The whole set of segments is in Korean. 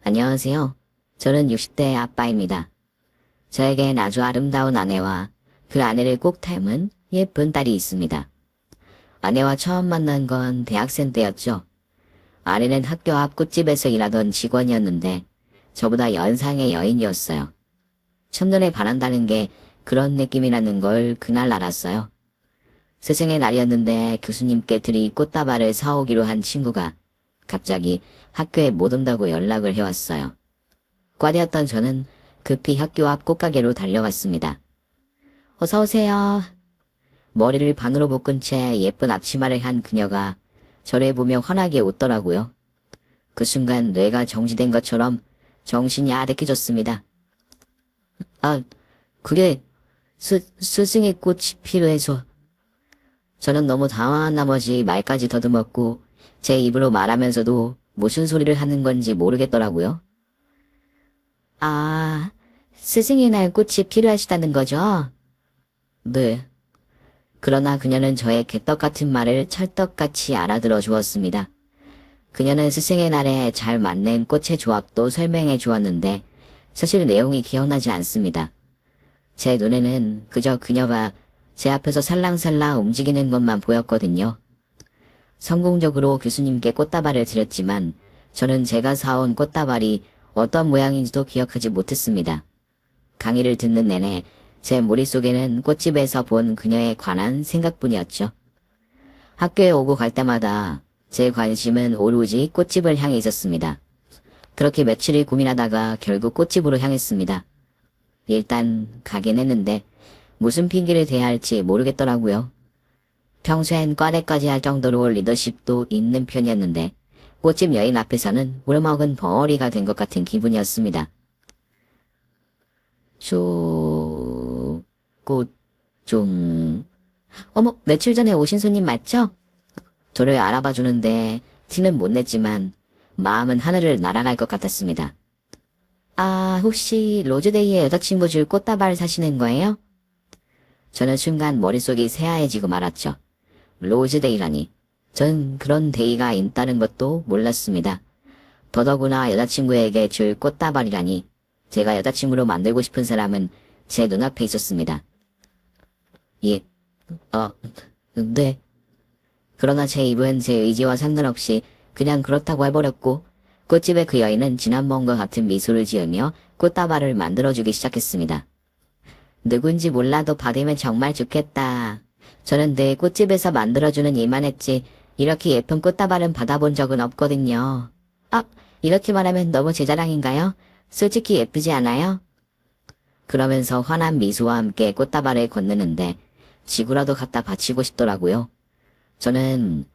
안녕하세요. 저는 60대 아빠입니다. 저에겐 아주 아름다운 아내와 그 아내를 꼭 닮은 예쁜 딸이 있습니다. 아내와 처음 만난 건 대학생 때였죠. 아내는 학교 앞 꽃집에서 일하던 직원이었는데 저보다 연상의 여인이었어요. 첫눈에 반한다는 게 그런 느낌이라는 걸 그날 알았어요. 스승의 날이었는데 교수님께 드릴 꽃다발을 사오기로 한 친구가 갑자기 학교에 못 온다고 연락을 해왔어요. 과대였던 저는 급히 학교 앞 꽃가게로 달려갔습니다. 어서 오세요. 머리를 반으로 묶은 채 예쁜 앞치마를 한 그녀가 저를 보며 환하게 웃더라고요. 그 순간 뇌가 정지된 것처럼 정신이 아득해졌습니다. 아, 그게 스승의 꽃이 필요해서. 저는 너무 당황한 나머지 말까지 더듬었고 제 입으로 말하면서도 무슨 소리를 하는 건지 모르겠더라고요. 아, 스승의 날 꽃이 필요하시다는 거죠? 네. 그러나 그녀는 저의 개떡 같은 말을 찰떡같이 알아들어 주었습니다. 그녀는 스승의 날에 잘 맞는 꽃의 조합도 설명해 주었는데 사실 내용이 기억나지 않습니다. 제 눈에는 그저 그녀가 제 앞에서 살랑살랑 움직이는 것만 보였거든요. 성공적으로 교수님께 꽃다발을 드렸지만 저는 제가 사온 꽃다발이 어떤 모양인지도 기억하지 못했습니다. 강의를 듣는 내내 제 머릿속에는 꽃집에서 본 그녀에 관한 생각뿐이었죠. 학교에 오고 갈 때마다 제 관심은 오로지 꽃집을 향해 있었습니다. 그렇게 며칠을 고민하다가 결국 꽃집으로 향했습니다. 일단 가긴 했는데 무슨 핑계를 대야 할지 모르겠더라고요. 평소엔 과대까지 할 정도로 리더십도 있는 편이었는데 꽃집 여인 앞에서는 울먹은 벙어리가 된 것 같은 기분이었습니다. 꽃 좀... 어머, 며칠 전에 오신 손님 맞죠? 저를 알아봐 주는데 티는 못 냈지만 마음은 하늘을 날아갈 것 같았습니다. 아, 혹시 로즈데이에 여자친구 줄 꽃다발 사시는 거예요? 저는 순간 머릿속이 새하얘지고 말았죠. 로즈데이라니. 전 그런 데이가 있다는 것도 몰랐습니다. 더더구나 여자친구에게 줄 꽃다발이라니. 제가 여자친구로 만들고 싶은 사람은 제 눈앞에 있었습니다. 예, 네. 그러나 제 입은 제 의지와 상관없이 그냥 그렇다고 해버렸고 꽃집의 그 여인은 지난번과 같은 미소를 지으며 꽃다발을 만들어주기 시작했습니다. 누군지 몰라도 받으면 정말 좋겠다. 저는 늘 꽃집에서 만들어주는 일만 했지 이렇게 예쁜 꽃다발은 받아본 적은 없거든요. 아, 이렇게 말하면 너무 제 자랑인가요? 솔직히 예쁘지 않아요? 그러면서 환한 미소와 함께 꽃다발을 건네는데 지구라도 갖다 바치고 싶더라고요. 저는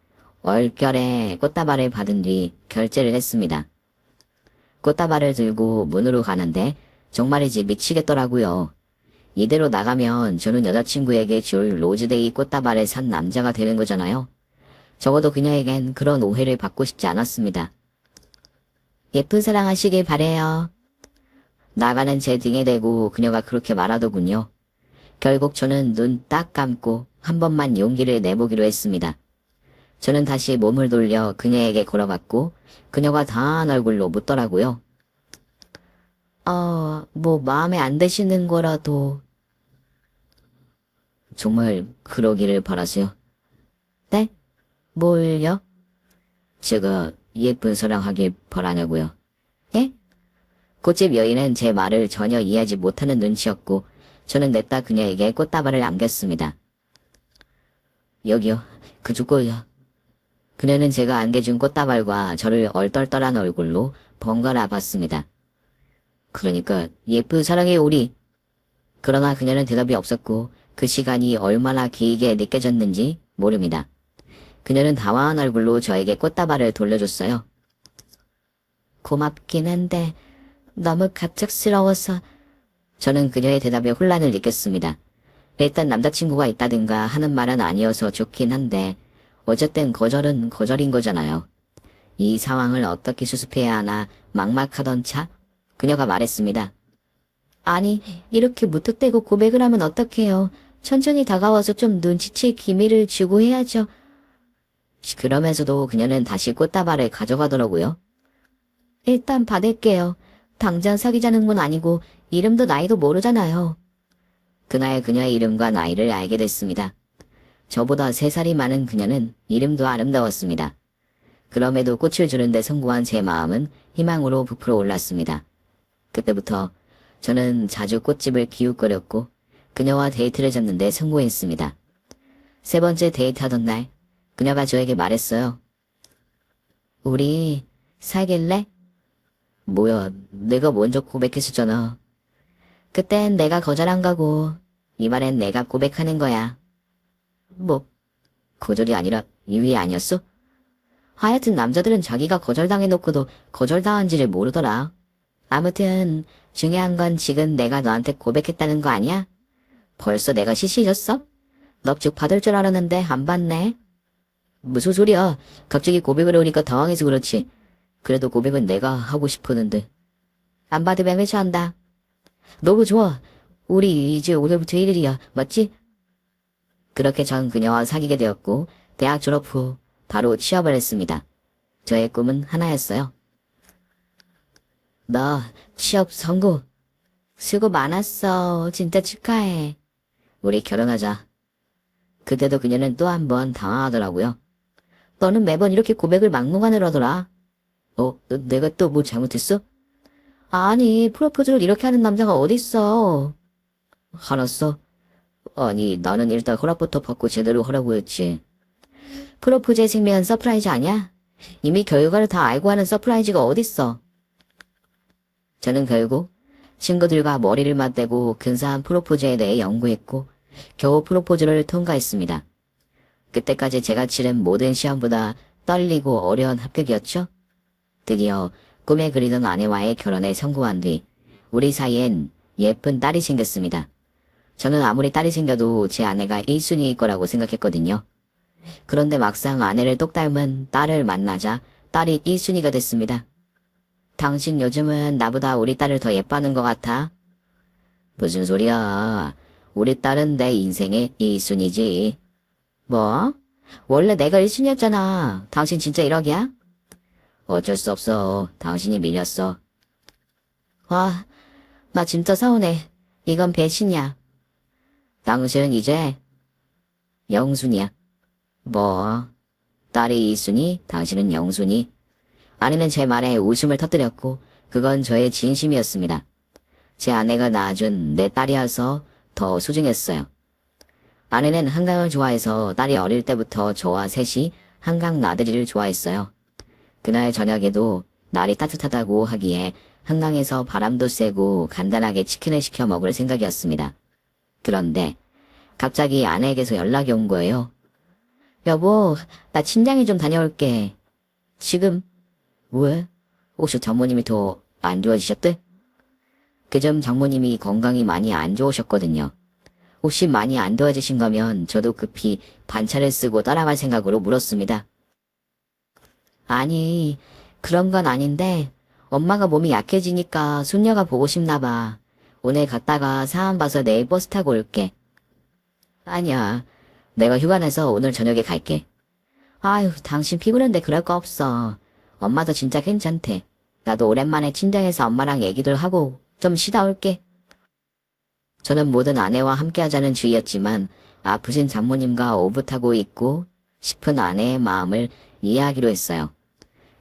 얼결에 꽃다발을 받은 뒤 결제를 했습니다. 꽃다발을 들고 문으로 가는데 정말이지 미치겠더라고요. 이대로 나가면 저는 여자친구에게 줄 로즈데이 꽃다발을 산 남자가 되는 거잖아요. 적어도 그녀에겐 그런 오해를 받고 싶지 않았습니다. 예쁜 사랑 하시길 바래요. 나가는 제 등에 대고 그녀가 그렇게 말하더군요. 결국 저는 눈 딱 감고 한 번만 용기를 내보기로 했습니다. 저는 다시 몸을 돌려 그녀에게 걸어갔고 그녀가 당한 얼굴로 묻더라고요. 뭐 마음에 안 드시는 거라도... 정말 그러기를 바라세요. 네? 뭘요? 제가 예쁜 사랑하길 바라냐고요. 예? 꽃집 여인은 제 말을 전혀 이해하지 못하는 눈치였고 저는 냈다 그녀에게 꽃다발을 안겼습니다. 여기요. 그쪽거요. 그녀는 제가 안겨준 꽃다발과 저를 얼떨떨한 얼굴로 번갈아 봤습니다. 그러니까 예쁜 사랑의 우리. 그러나 그녀는 대답이 없었고 그 시간이 얼마나 길게 느껴졌는지 모릅니다. 그녀는 당황한 얼굴로 저에게 꽃다발을 돌려줬어요. 고맙긴 한데 너무 갑작스러워서. 저는 그녀의 대답에 혼란을 느꼈습니다. 일단 남자친구가 있다든가 하는 말은 아니어서 좋긴 한데 어쨌든 거절은 거절인 거잖아요. 이 상황을 어떻게 수습해야 하나 막막하던 차 그녀가 말했습니다. 아니, 이렇게 무턱대고 고백을 하면 어떡해요. 천천히 다가와서 좀 눈치챌 기미를 주고 해야죠. 그러면서도 그녀는 다시 꽃다발을 가져가더라고요. 일단 받을게요. 당장 사귀자는 건 아니고 이름도 나이도 모르잖아요. 그날 그녀의 이름과 나이를 알게 됐습니다. 저보다 3살이 많은 그녀는 이름도 아름다웠습니다. 그럼에도 꽃을 주는데 성공한 제 마음은 희망으로 부풀어 올랐습니다. 그때부터 저는 자주 꽃집을 기웃거렸고 그녀와 데이트를 잡는데 성공했습니다. 3번째 데이트하던 날 그녀가 저에게 말했어요. 우리 사귈래? 뭐야, 내가 먼저 고백했었잖아. 그땐 내가 거절한 거고 이 말엔 내가 고백하는 거야. 뭐, 거절이 아니라 이위 아니었어? 하여튼 남자들은 자기가 거절당해놓고도 거절당한지를 모르더라. 아무튼 중요한 건 지금 내가 너한테 고백했다는 거 아니야? 벌써 내가 시시해졌어? 넙죽 받을 줄 알았는데 안 받네. 무슨 소리야. 갑자기 고백을 오니까 당황해서 그렇지. 그래도 고백은 내가 하고 싶었는데. 안 받으면 회수한다. 너무 좋아. 우리 이제 오늘부터 1일이야. 맞지? 그렇게 전 그녀와 사귀게 되었고 대학 졸업 후 바로 취업을 했습니다. 저의 꿈은 하나였어요. 나 취업 성공. 수고 많았어. 진짜 축하해. 우리 결혼하자. 그때도 그녀는 또 한 번 당황하더라고요. 너는 매번 이렇게 고백을 막무가내로 하더라. 내가 또 뭐 잘못했어? 아니, 프로포즈를 이렇게 하는 남자가 어딨어. 알았어. 아니, 나는 일단 허락부터 받고 제대로 하라고 했지. 프로포즈의 생명은 서프라이즈 아니야? 이미 결과를 다 알고 하는 서프라이즈가 어딨어. 저는 결국 친구들과 머리를 맞대고 근사한 프로포즈에 대해 연구했고 겨우 프로포즈를 통과했습니다. 그때까지 제가 치른 모든 시험보다 떨리고 어려운 합격이었죠. 드디어 꿈에 그리던 아내와의 결혼에 성공한 뒤 우리 사이엔 예쁜 딸이 생겼습니다. 저는 아무리 딸이 생겨도 제 아내가 1순위일 거라고 생각했거든요. 그런데 막상 아내를 똑 닮은 딸을 만나자 딸이 1순위가 됐습니다. 당신 요즘은 나보다 우리 딸을 더 예뻐하는 것 같아. 무슨 소리야. 우리 딸은 내 인생의 1순위지. 뭐? 원래 내가 1순위였잖아. 당신 진짜 1억이야? 어쩔 수 없어. 당신이 밀렸어. 와, 나 진짜 서운해. 이건 배신이야. 당신은 이제 영순이야. 뭐? 딸이 2순위, 당신은 영순위. 아내는 제 말에 웃음을 터뜨렸고 그건 저의 진심이었습니다. 제 아내가 낳아준 내 딸이어서 더 소중했어요. 아내는 한강을 좋아해서 딸이 어릴 때부터 저와 셋이 한강 나들이를 좋아했어요. 그날 저녁에도 날이 따뜻하다고 하기에 한강에서 바람도 쐬고 간단하게 치킨을 시켜 먹을 생각이었습니다. 그런데 갑자기 아내에게서 연락이 온 거예요. 여보, 나 침장에 좀 다녀올게. 지금? 왜? 혹시 장모님이 더 안 좋아지셨대? 그점 장모님이 건강이 많이 안 좋으셨거든요. 혹시 많이 안 좋아지신 거면 저도 급히 반차를 쓰고 따라갈 생각으로 물었습니다. 아니, 그런 건 아닌데 엄마가 몸이 약해지니까 손녀가 보고 싶나 봐. 오늘 갔다가 상황 봐서 내일 버스 타고 올게. 아니야, 내가 휴가 내서 오늘 저녁에 갈게. 아유, 당신 피곤한데 그럴 거 없어. 엄마도 진짜 괜찮대. 나도 오랜만에 친정에서 엄마랑 얘기들 하고 좀 쉬다 올게. 저는 모든 아내와 함께하자는 주의였지만 아프신 장모님과 오붓하고 있고 싶은 아내의 마음을 이해하기로 했어요.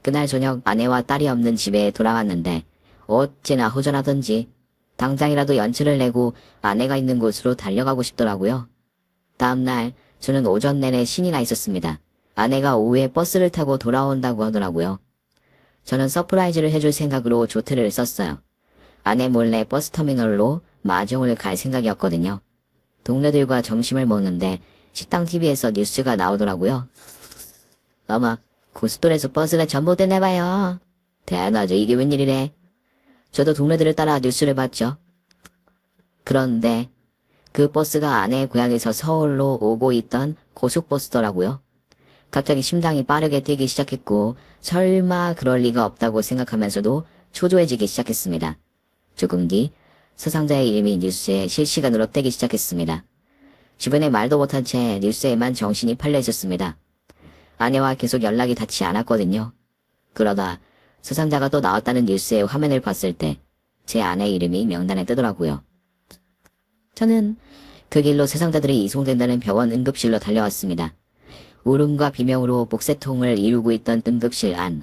그날 저녁 아내와 딸이 없는 집에 돌아왔는데 어찌나 허전하던지 당장이라도 연출을 내고 아내가 있는 곳으로 달려가고 싶더라고요. 다음날 저는 오전 내내 신이 나 있었습니다. 아내가 오후에 버스를 타고 돌아온다고 하더라고요. 저는 서프라이즈를 해줄 생각으로 조퇴를 썼어요. 아내 몰래 버스터미널로 마중을 갈 생각이었거든요. 동료들과 점심을 먹는데 식당 TV에서 뉴스가 나오더라고요. 어머, 고속도로에서 버스가 전복됐나봐요. 대단하죠. 이게 웬일이래. 저도 동료들을 따라 뉴스를 봤죠. 그런데 그 버스가 아내의 고향에서 서울로 오고 있던 고속버스더라고요. 갑자기 심장이 빠르게 뛰기 시작했고 설마 그럴 리가 없다고 생각하면서도 초조해지기 시작했습니다. 조금 뒤 사상자의 이름이 뉴스에 실시간으로 뜨기 시작했습니다. 주변에 말도 못한 채 뉴스에만 정신이 팔려 있었습니다. 아내와 계속 연락이 닿지 않았거든요. 그러다 수상자가 또 나왔다는 뉴스의 화면을 봤을 때 제 아내 이름이 명단에 뜨더라고요. 저는 그 길로 세상자들이 이송된다는 병원 응급실로 달려왔습니다. 울음과 비명으로 목세통을 이루고 있던 응급실 안.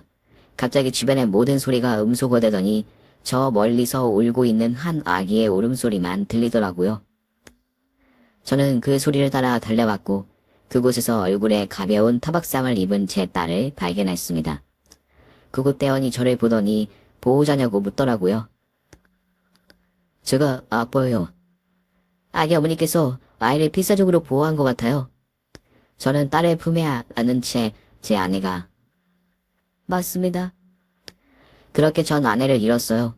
갑자기 주변의 모든 소리가 음소거되더니 저 멀리서 울고 있는 한 아기의 울음소리만 들리더라고요. 저는 그 소리를 따라 달려왔고 그곳에서 얼굴에 가벼운 타박상을 입은 제 딸을 발견했습니다. 구급대원이 저를 보더니 보호자냐고 묻더라고요. 제가 아빠예요. 아기 어머니께서 아이를 필사적으로 보호한 것 같아요. 저는 딸을 품에 안은 채 제 아내가 맞습니다. 그렇게 전 아내를 잃었어요.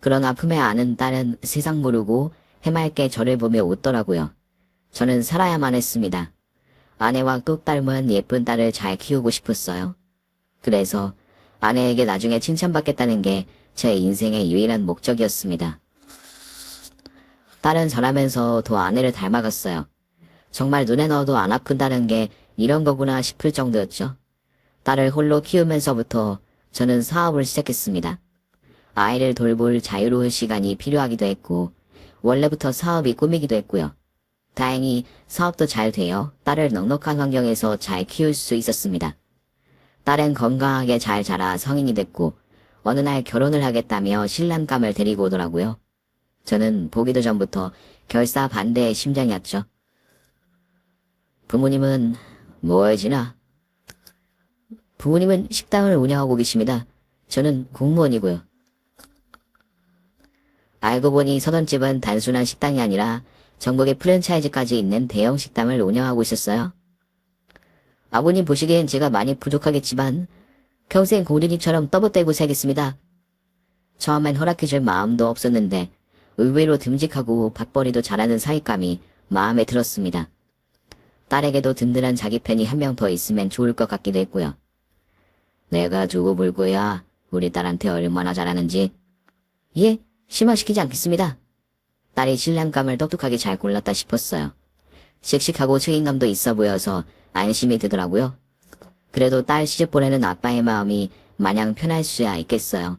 그러나 품에 안은 딸은 세상 모르고 해맑게 저를 보며 웃더라고요. 저는 살아야만 했습니다. 아내와 똑 닮은 예쁜 딸을 잘 키우고 싶었어요. 그래서 아내에게 나중에 칭찬받겠다는 게 제 인생의 유일한 목적이었습니다. 딸은 저라면서 더 아내를 닮아갔어요. 정말 눈에 넣어도 안 아픈다는 게 이런 거구나 싶을 정도였죠. 딸을 홀로 키우면서부터 저는 사업을 시작했습니다. 아이를 돌볼 자유로운 시간이 필요하기도 했고 원래부터 사업이 꿈이기도 했고요. 다행히 사업도 잘 되어 딸을 넉넉한 환경에서 잘 키울 수 있었습니다. 딸은 건강하게 잘 자라 성인이 됐고 어느 날 결혼을 하겠다며 신랑감을 데리고 오더라고요. 저는 보기도 전부터 결사 반대의 심정이었죠. 부모님은 뭐 하시나? 부모님은 식당을 운영하고 계십니다. 저는 공무원이고요. 알고 보니 서던집은 단순한 식당이 아니라 전국에 프랜차이즈까지 있는 대형 식당을 운영하고 있었어요. 아버님 보시기엔 제가 많이 부족하겠지만 평생 고든이처럼 떠벌대고 살겠습니다. 처음엔 허락해줄 마음도 없었는데 의외로 듬직하고 밥벌이도 잘하는 사윗감이 마음에 들었습니다. 딸에게도 든든한 자기 팬이 한 명 더 있으면 좋을 것 같기도 했고요. 내가 두고 볼 거야. 우리 딸한테 얼마나 잘하는지. 예, 심화시키지 않겠습니다. 딸이 신랑감을 똑똑하게 잘 골랐다 싶었어요. 씩씩하고 책임감도 있어 보여서 안심이 되더라고요. 그래도 딸 시집 보내는 아빠의 마음이 마냥 편할 수야 있겠어요.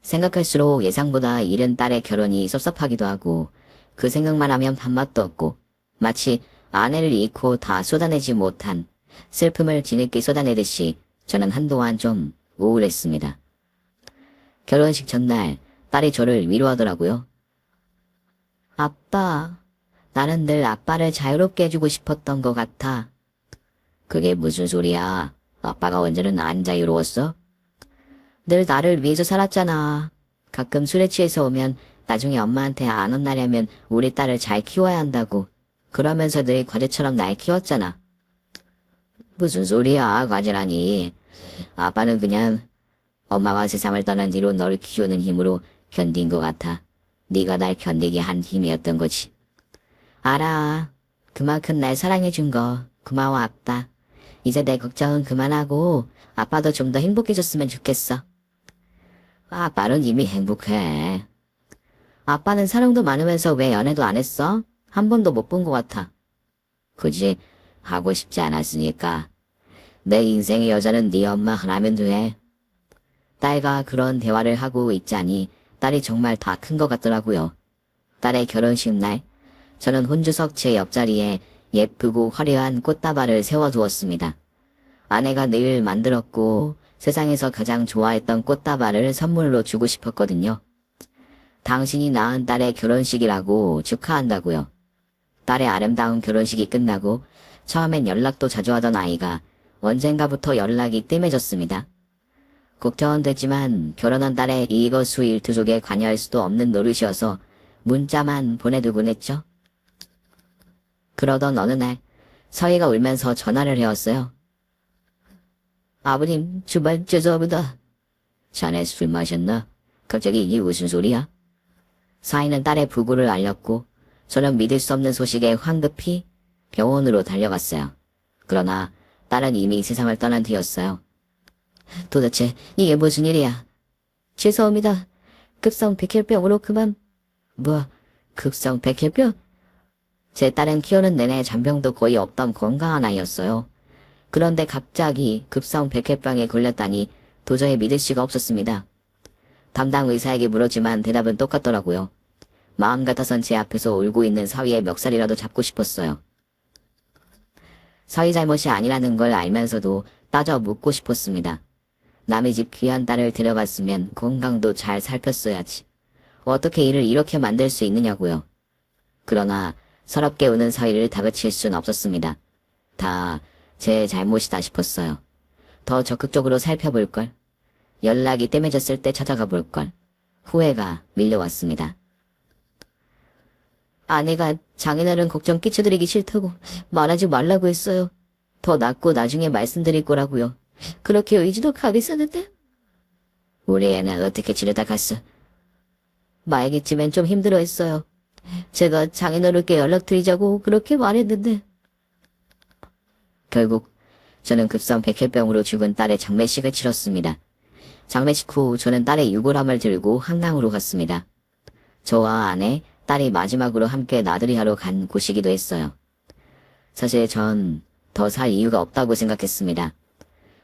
생각할수록 예상보다 이른 딸의 결혼이 섭섭하기도 하고 그 생각만 하면 밥맛도 없고 마치 아내를 잃고 다 쏟아내지 못한 슬픔을 뒤늦게 쏟아내듯이 저는 한동안 좀 우울했습니다. 결혼식 전날 딸이 저를 위로하더라고요. 아빠, 나는 늘 아빠를 자유롭게 해주고 싶었던 것 같아. 그게 무슨 소리야? 아빠가 언제는 안 자유로웠어? 늘 나를 위해서 살았잖아. 가끔 술에 취해서 오면 나중에 엄마한테 안 혼나려면 우리 딸을 잘 키워야 한다고. 그러면서 늘 과제처럼 날 키웠잖아. 무슨 소리야, 과제라니. 아빠는 그냥 엄마와 세상을 떠난 뒤로 널 키우는 힘으로 견딘 것 같아. 네가 날 견디게 한 힘이었던 거지. 알아. 그만큼 날 사랑해준 거 고마워 아빠. 이제 내 걱정은 그만하고 아빠도 좀 더 행복해졌으면 좋겠어. 아빠는 이미 행복해. 아빠는 사랑도 많으면서 왜 연애도 안 했어? 한 번도 못 본 것 같아. 굳이 하고 싶지 않았으니까. 내 인생의 여자는 네 엄마 하나면 돼. 딸과 그런 대화를 하고 있자니 딸이 정말 다 큰 것 같더라고요. 딸의 결혼식 날 저는 혼주석 제 옆자리에 예쁘고 화려한 꽃다발을 세워두었습니다. 아내가 늘 만들었고 세상에서 가장 좋아했던 꽃다발을 선물로 주고 싶었거든요. 당신이 낳은 딸의 결혼식이라고 축하한다고요. 딸의 아름다운 결혼식이 끝나고 처음엔 연락도 자주 하던 아이가 언젠가부터 연락이 뜸해졌습니다. 국정원됐지만 결혼한 딸의 일거수일투족에 관여할 수도 없는 노릇이어서 문자만 보내두곤 했죠. 그러던 어느 날 서희가 울면서 전화를 해왔어요. 아버님, 주말 죄송합니다. 자네 술 마셨나? 갑자기 이게 무슨 소리야? 서희는 딸의 부고를 알렸고 저는 믿을 수 없는 소식에 황급히 병원으로 달려갔어요. 그러나 딸은 이미 세상을 떠난 뒤였어요. 도대체 이게 무슨 일이야? 죄송합니다. 급성 백혈병으로 그만. 뭐, 급성 백혈병? 제 딸은 키우는 내내 잔병도 거의 없던 건강한 아이였어요. 그런데 갑자기 급성 백혈병에 걸렸다니 도저히 믿을 수가 없었습니다. 담당 의사에게 물었지만 대답은 똑같더라고요. 마음 같아선 제 앞에서 울고 있는 사위의 멱살이라도 잡고 싶었어요. 사위 잘못이 아니라는 걸 알면서도 따져 묻고 싶었습니다. 남의 집 귀한 딸을 데려갔으면 건강도 잘 살폈어야지. 어떻게 일을 이렇게 만들 수 있느냐고요. 그러나 서럽게 우는 사위를 다그칠 순 없었습니다. 다 제 잘못이다 싶었어요. 더 적극적으로 살펴볼걸. 연락이 뜸해졌을 때 찾아가 볼걸. 후회가 밀려왔습니다. 아내가 장인어른 걱정 끼쳐드리기 싫다고 말하지 말라고 했어요. 더 낫고 나중에 말씀드릴 거라고요. 그렇게 의지도 가겠었는데. 우리 애는 어떻게 지르다 갔어? 말겠지만 좀 힘들어했어요. 제가 장인어른께 연락드리자고 그렇게 말했는데. 결국 저는 급성 백혈병으로 죽은 딸의 장례식을 치렀습니다. 장례식 후 저는 딸의 유골함을 들고 한강으로 갔습니다. 저와 아내, 딸이 마지막으로 함께 나들이하러 간 곳이기도 했어요. 사실 전 더 살 이유가 없다고 생각했습니다.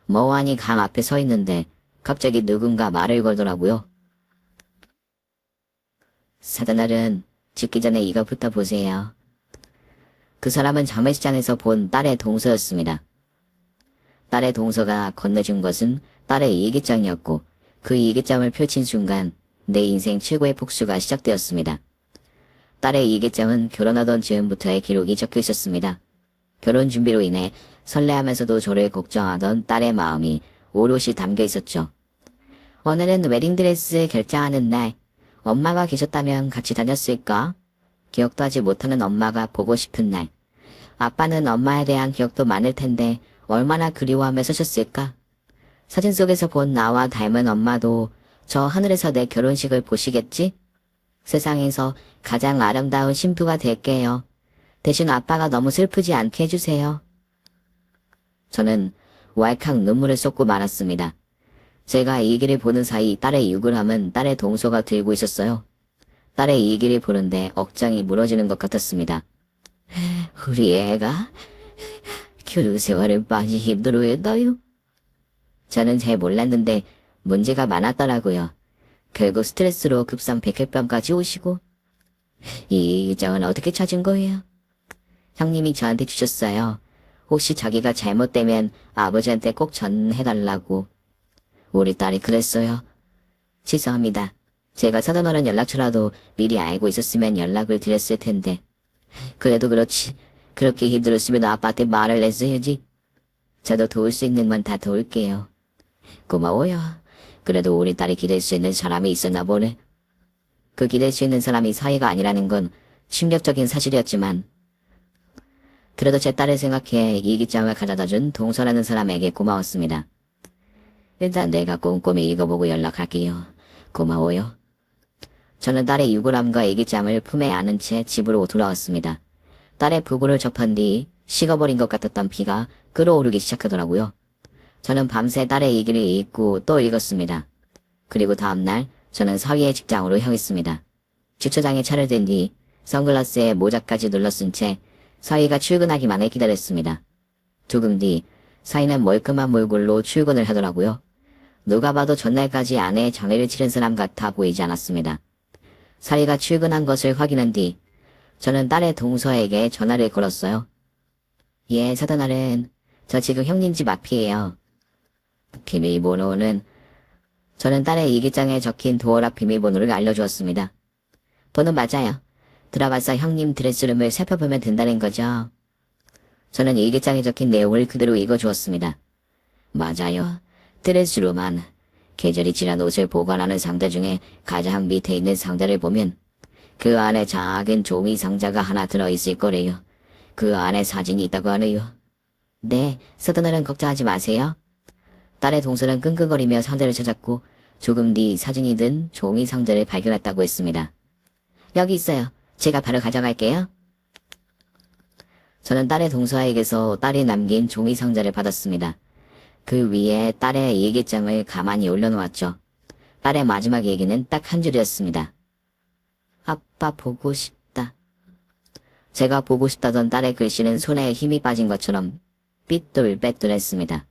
멍하니 강 앞에 서 있는데 갑자기 누군가 말을 걸더라고요. 사단날은 죽기 전에 이거부터 보세요. 그 사람은 장례식장에서 본 딸의 동서였습니다. 딸의 동서가 건네준 것은 딸의 일기장이었고 그 일기장을 펼친 순간 내 인생 최고의 복수가 시작되었습니다. 딸의 일기장은 결혼하던 즈음부터의 기록이 적혀 있었습니다. 결혼 준비로 인해 설레하면서도 저를 걱정하던 딸의 마음이 오롯이 담겨 있었죠. 오늘은 웨딩드레스 결정하는 날, 엄마가 계셨다면 같이 다녔을까? 기억도 하지 못하는 엄마가 보고 싶은 날. 아빠는 엄마에 대한 기억도 많을 텐데 얼마나 그리워하며 서셨을까? 사진 속에서 본 나와 닮은 엄마도 저 하늘에서 내 결혼식을 보시겠지? 세상에서 가장 아름다운 신부가 될게요. 대신 아빠가 너무 슬프지 않게 해주세요. 저는 왈칵 눈물을 쏟고 말았습니다. 제가 이 길을 보는 사이 딸의 유골함은 딸의 동서가 들고 있었어요. 딸의 이 길을 보는데 억장이 무너지는 것 같았습니다. 우리 애가 결혼 생활을 많이 힘들어했나요? 저는 잘 몰랐는데 문제가 많았더라고요. 결국 스트레스로 급성 백혈병까지 오시고. 이 일정은 어떻게 찾은 거예요? 형님이 저한테 주셨어요. 혹시 자기가 잘못되면 아버지한테 꼭 전해달라고. 우리 딸이 그랬어요. 죄송합니다. 제가 사단어른 연락처라도 미리 알고 있었으면 연락을 드렸을 텐데. 그래도 그렇지. 그렇게 힘들었으면 아빠한테 말을 했어야지. 저도 도울 수 있는 건 다 도울게요. 고마워요. 그래도 우리 딸이 기댈 수 있는 사람이 있었나 보네. 그 기댈 수 있는 사람이 사이가 아니라는 건 충격적인 사실이었지만 그래도 제 딸을 생각해 일기장을 가져다준 동서라는 사람에게 고마웠습니다. 일단 내가 꼼꼼히 읽어보고 연락할게요. 고마워요. 저는 딸의 유골함과 일기장을 품에 안은 채 집으로 돌아왔습니다. 딸의 부고를 접한 뒤 식어버린 것 같았던 피가 끓어오르기 시작하더라고요. 저는 밤새 딸의 일기를 읽고 또 읽었습니다. 그리고 다음날 저는 사위의 직장으로 향했습니다. 주차장에 차를 댄 뒤 선글라스에 모자까지 눌러쓴 채 사위가 출근하기만을 기다렸습니다. 조금 뒤 사위는 멀끔한 몰골로 출근을 하더라고요. 누가 봐도 전날까지 아내의 장례를 치른 사람 같아 보이지 않았습니다. 사위가 출근한 것을 확인한 뒤 저는 딸의 동서에게 전화를 걸었어요. 예, 사단날은 저 지금 형님 집 앞이에요. 비밀번호는 저는 딸의 일기장에 적힌 도어락 비밀번호를 알려주었습니다. 번호 맞아요. 들어가서 형님 드레스룸을 살펴보면 된다는 거죠. 저는 일기장에 적힌 내용을 그대로 읽어주었습니다. 맞아요. 드레스룸 계절이 지난 옷을 보관하는 상자 중에 가장 밑에 있는 상자를 보면 그 안에 작은 종이 상자가 하나 들어있을 거래요. 그 안에 사진이 있다고 하네요. 네, 서든어른 걱정하지 마세요. 딸의 동서는 끙끙거리며 상자를 찾았고 조금 뒤 사진이 든 종이 상자를 발견했다고 했습니다. 여기 있어요. 제가 바로 가져갈게요. 저는 딸의 동서에게서 딸이 남긴 종이 상자를 받았습니다. 그 위에 딸의 일기장을 가만히 올려놓았죠. 딸의 마지막 얘기는 딱 한 줄이었습니다. 아빠 보고 싶다. 제가 보고 싶다던 딸의 글씨는 손에 힘이 빠진 것처럼 삐뚤빼뚤했습니다.